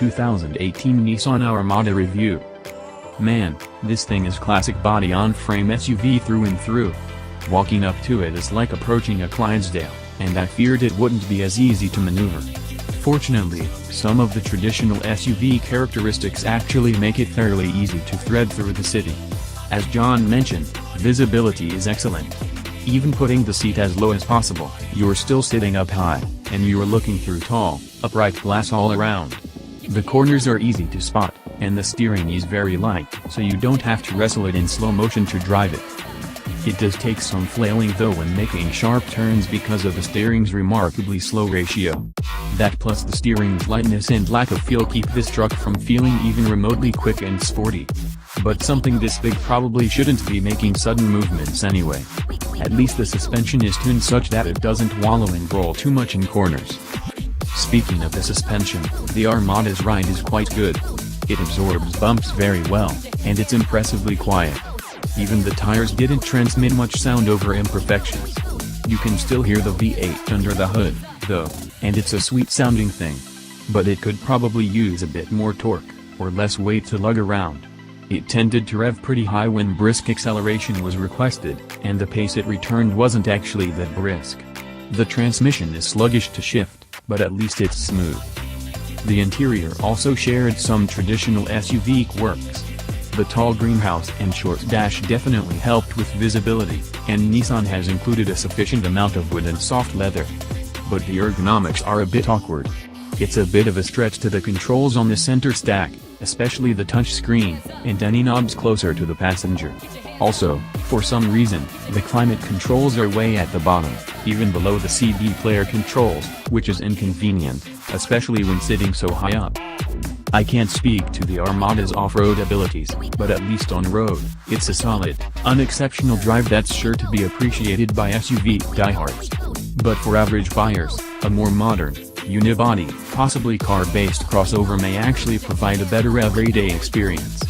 2018 Nissan Armada review. Man, this thing is classic body-on-frame SUV through and through. Walking up to it is like approaching a Clydesdale, and I feared it wouldn't be as easy to maneuver. Fortunately, some of the traditional SUV characteristics actually make it fairly easy to thread through the city. As John mentioned, visibility is excellent. Even putting the seat as low as possible, you're still sitting up high, and you're looking through tall, upright glass all around. The corners are easy to spot, and the steering is very light, so you don't have to wrestle it in slow motion to drive it. It does take some flailing though when making sharp turns because of the steering's remarkably slow ratio. That plus the steering's lightness and lack of feel keep this truck from feeling even remotely quick and sporty. But something this big probably shouldn't be making sudden movements anyway. At least the suspension is tuned such that it doesn't wallow and roll too much in corners. Speaking of the suspension, the Armada's ride is quite good. It absorbs bumps very well, and it's impressively quiet. Even the tires didn't transmit much sound over imperfections. You can still hear the V8 under the hood, though, and it's a sweet sounding thing. But it could probably use a bit more torque, or less weight to lug around. It tended to rev pretty high when brisk acceleration was requested, and the pace it returned wasn't actually that brisk. The transmission is sluggish to shift, but at least it's smooth. The interior also shared some traditional SUV quirks. The tall greenhouse and short dash definitely helped with visibility, and Nissan has included a sufficient amount of wood and soft leather. But the ergonomics are a bit awkward. It's a bit of a stretch to the controls on the center stack, especially the touchscreen, and any knobs closer to the passenger. Also, for some reason, the climate controls are way at the bottom, even below the CD player controls, which is inconvenient, especially when sitting so high up. I can't speak to the Armada's off-road abilities, but at least on road, it's a solid, unexceptional drive that's sure to be appreciated by SUV diehards. But for average buyers, a more modern, unibody, possibly car-based crossover may actually provide a better everyday experience.